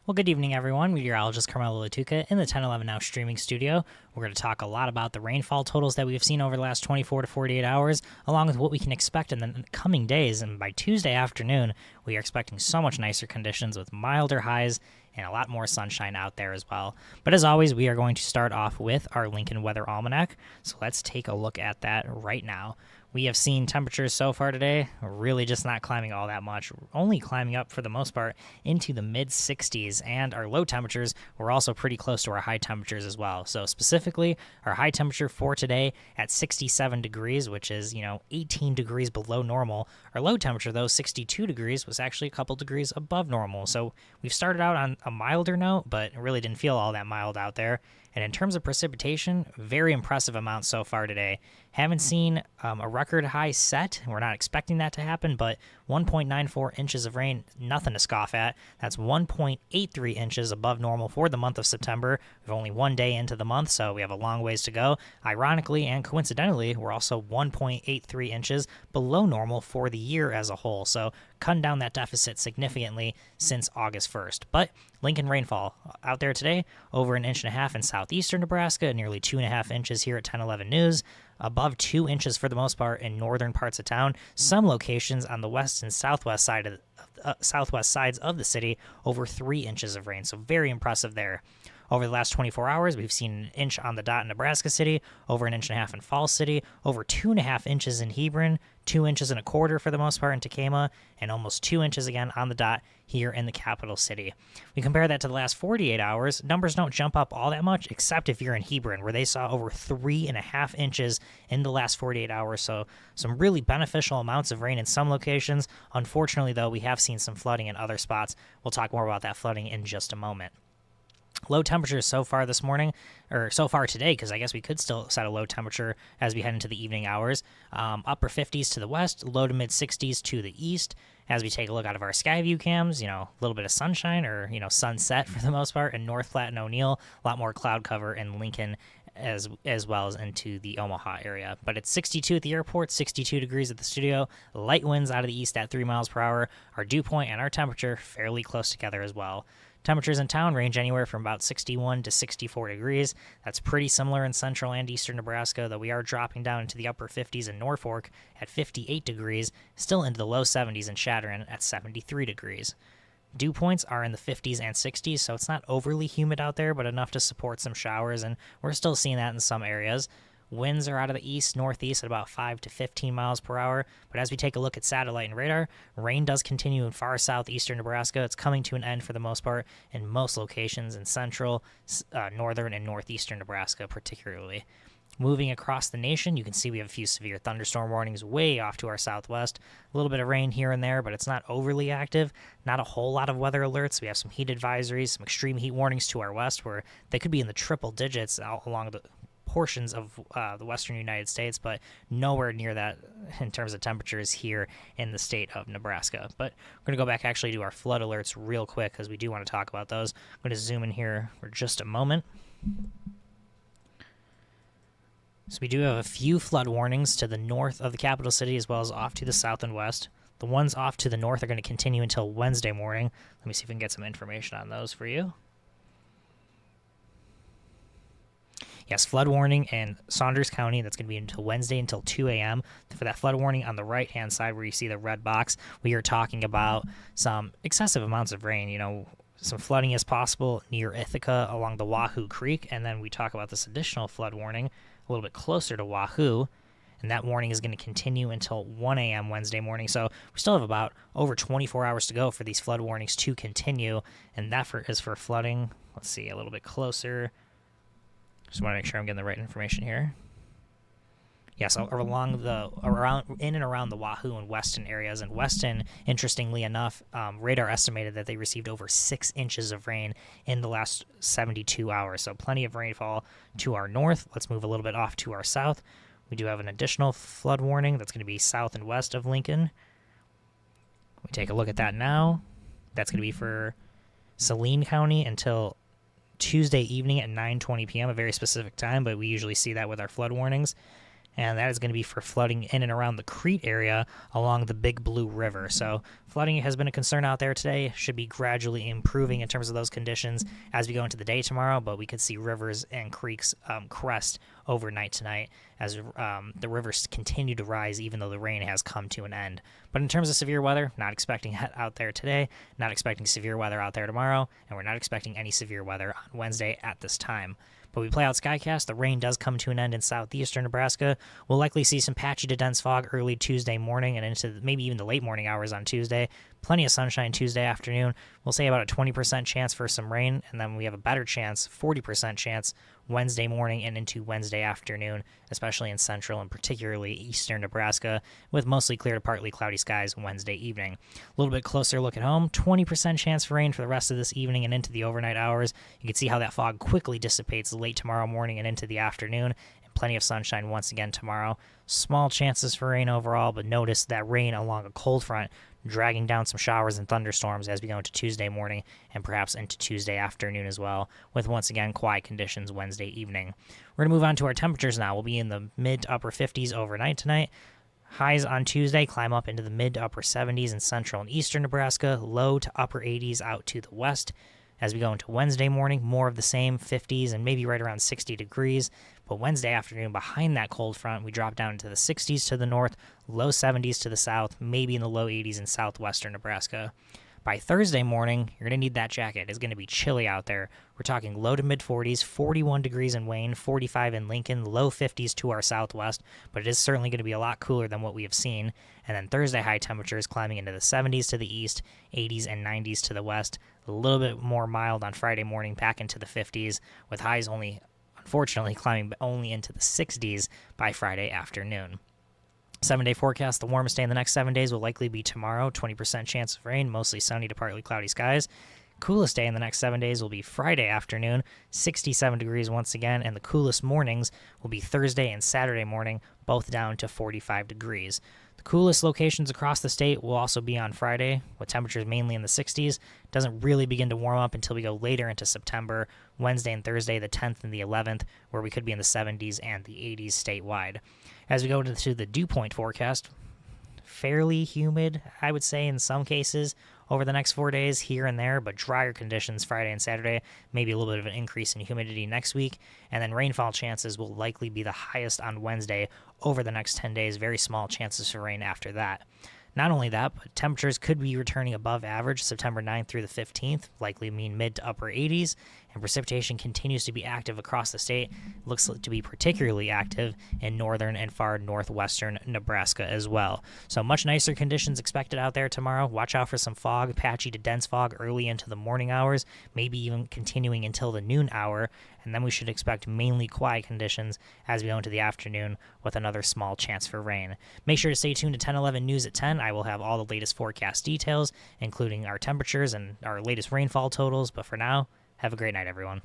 Well, good evening, everyone. Meteorologist Carmelo Lattuca in the 1011 Now streaming studio. We're going to talk a lot about the rainfall totals that we've seen over the last 24 to 48 hours, along with what we can expect in the coming days. And by Tuesday afternoon, we are expecting so much nicer conditions with milder highs and a lot more sunshine out there as well. But as always, we are going to start off with our Lincoln Weather Almanac. So let's take a look at that right now. We have seen temperatures so far today really just not climbing all that much, only climbing up for the most part into the mid 60s, and our low temperatures were also pretty close to our high temperatures as well. So specifically, our high temperature for today at 67 degrees, which is, 18 degrees below normal. Our low temperature, though, 62 degrees, was actually a couple degrees above normal. So we've started out on a milder note, but it really didn't feel all that mild out there. And in terms of precipitation, very impressive amounts so far today. Haven't seen a record high set. We're not expecting that to happen, but 1.94 inches of rain, nothing to scoff at. That's 1.83 inches above normal for the month of September. We're only one day into the month, so we have a long ways to go. Ironically and coincidentally, we're also 1.83 inches below normal for the year as a whole. So cutting down that deficit significantly since August 1st. But Lincoln rainfall out there today, over 1.5 inches in southeastern Nebraska, nearly 2.5 inches here at 1011 News, above 2 inches for the most part in northern parts of town. Some locations on the west and southwest southwest sides of the city, over 3 inches of rain. So very impressive there. Over the last 24 hours, we've seen 1 inch on the dot in Nebraska City, over 1.5 inches in Falls City, over 2.5 inches in Hebron, 2 inches and a quarter for the most part in Tacoma, and almost 2 inches again on the dot here in the capital city. We compare that to the last 48 hours, numbers don't jump up all that much, except if you're in Hebron, where they saw over 3.5 inches in the last 48 hours. So some really beneficial amounts of rain in some locations. Unfortunately, though, we have seen some flooding in other spots. We'll talk more about that flooding in just a moment. Low temperatures so far this morning, or so far today, because I guess we could still set a low temperature as we head into the evening hours. Upper 50s to the west, low to mid 60s to the east. As we take a look out of our sky view cams, a little bit of sunshine or, sunset for the most part in North Platte and O'Neill. A lot more cloud cover in Lincoln as well as into the Omaha area. But it's 62 at the airport, 62 degrees at the studio, light winds out of the east at 3 miles per hour. Our dew point and our temperature fairly close together as well. Temperatures in town range anywhere from about 61 to 64 degrees. That's pretty similar in central and eastern Nebraska, though we are dropping down into the upper 50s in Norfolk at 58 degrees, still into the low 70s in Chadron at 73 degrees. Dew points are in the 50s and 60s, so it's not overly humid out there, but enough to support some showers, and we're still seeing that in some areas. Winds are out of the east, northeast at about 5 to 15 miles per hour. But as we take a look at satellite and radar, rain does continue in far southeastern Nebraska. It's coming to an end for the most part in most locations in central, northern, and northeastern Nebraska particularly. Moving across the nation, you can see we have a few severe thunderstorm warnings way off to our southwest. A little bit of rain here and there, but it's not overly active. Not a whole lot of weather alerts. We have some heat advisories, some extreme heat warnings to our west where they could be in the triple digits along the portions of the western United States, but nowhere near that in terms of temperatures here in the state of Nebraska. But we're going to go back actually to our flood alerts real quick because we do want to talk about those. I'm going to zoom in here for just a moment. So we do have a few flood warnings to the north of the capital city as well as off to the south and west. The ones off to the north are going to continue until Wednesday morning. Let me see if we can get some information on those for you. Yes, flood warning in Saunders County. That's going to be until Wednesday until 2 a.m. For that flood warning on the right-hand side where you see the red box, we are talking about some excessive amounts of rain. Some flooding is possible near Ithaca along the Wahoo Creek. And then we talk about this additional flood warning a little bit closer to Wahoo. And that warning is going to continue until 1 a.m. Wednesday morning. So we still have about over 24 hours to go for these flood warnings to continue. And that is for flooding. Let's see, a little bit closer. Just want to make sure I'm getting the right information here. Yes, in and around the Wahoo and Weston areas. And Weston, interestingly enough, radar estimated that they received over 6 inches of rain in the last 72 hours. So plenty of rainfall to our north. Let's move a little bit off to our south. We do have an additional flood warning that's going to be south and west of Lincoln. We take a look at that now. That's going to be for Saline County until Tuesday evening at 9:20 p.m., a very specific time, but we usually see that with our flood warnings. and that is going to be for flooding in and around the Crete area along the Big Blue River. So flooding has been a concern out there today. Should be gradually improving in terms of those conditions as we go into the day tomorrow, but we could see rivers and creeks crest overnight tonight as the rivers continue to rise even though the rain has come to an end. But in terms of severe weather, not expecting it out there today, not expecting severe weather out there tomorrow, and we're not expecting any severe weather on Wednesday at this time. But we play out Skycast. The rain does come to an end in southeastern Nebraska. We'll likely see some patchy to dense fog early Tuesday morning and into maybe even the late morning hours on Tuesday. Plenty of sunshine Tuesday afternoon. We'll say about a 20% chance for some rain, and then we have a better chance, 40% chance, Wednesday morning and into Wednesday afternoon, especially in central and particularly eastern Nebraska, with mostly clear to partly cloudy skies Wednesday evening. A little bit closer look at home, 20% chance for rain for the rest of this evening and into the overnight hours. You can see how that fog quickly dissipates late tomorrow morning and into the afternoon. Plenty of sunshine once again tomorrow. Small chances for rain overall, but notice that rain along a cold front dragging down some showers and thunderstorms as we go into Tuesday morning and perhaps into Tuesday afternoon as well, with once again quiet conditions Wednesday evening. We're going to move on to our temperatures now. We'll be in the mid to upper 50s overnight tonight. Highs on Tuesday climb up into the mid to upper 70s in central and eastern Nebraska, low to upper 80s out to the west. As we go into Wednesday morning, more of the same, 50s and maybe right around 60 degrees. But Wednesday afternoon, behind that cold front, we drop down into the 60s to the north, low 70s to the south, maybe in the low 80s in southwestern Nebraska. By Thursday morning, you're going to need that jacket. It's going to be chilly out there. We're talking low to mid 40s, 41 degrees in Wayne, 45 in Lincoln, low 50s to our southwest, but it is certainly going to be a lot cooler than what we have seen. And then Thursday high temperatures climbing into the 70s to the east, 80s and 90s to the west. A little bit more mild on Friday morning, back into the 50s, with highs only, unfortunately, climbing only into the 60s by Friday afternoon. 7-day forecast, the warmest day in the next 7 days will likely be tomorrow, 20% chance of rain, mostly sunny to partly cloudy skies. Coolest day in the next 7 days will be Friday afternoon, 67 degrees once again, and the coolest mornings will be Thursday and Saturday morning, both down to 45 degrees. The coolest locations across the state will also be on Friday, with temperatures mainly in the 60s. Doesn't really begin to warm up until we go later into September, Wednesday and Thursday, the 10th and the 11th, where we could be in the 70s and the 80s statewide. As we go into the dew point forecast, fairly humid, I would say, in some cases over the next 4 days here and there, but drier conditions Friday and Saturday, maybe a little bit of an increase in humidity next week, and then rainfall chances will likely be the highest on Wednesday over the next 10 days, very small chances for rain after that. Not only that, but temperatures could be returning above average September 9th through the 15th, likely mean mid to upper 80s, and precipitation continues to be active across the state. It looks to be particularly active in northern and far northwestern Nebraska as well. So much nicer conditions expected out there tomorrow. Watch out for some fog, patchy to dense fog early into the morning hours, maybe even continuing until the noon hour, and then we should expect mainly quiet conditions as we go into the afternoon with another small chance for rain. Make sure to stay tuned to 1011 News at 10. I will have all the latest forecast details, including our temperatures and our latest rainfall totals, but for now, have a great night, everyone.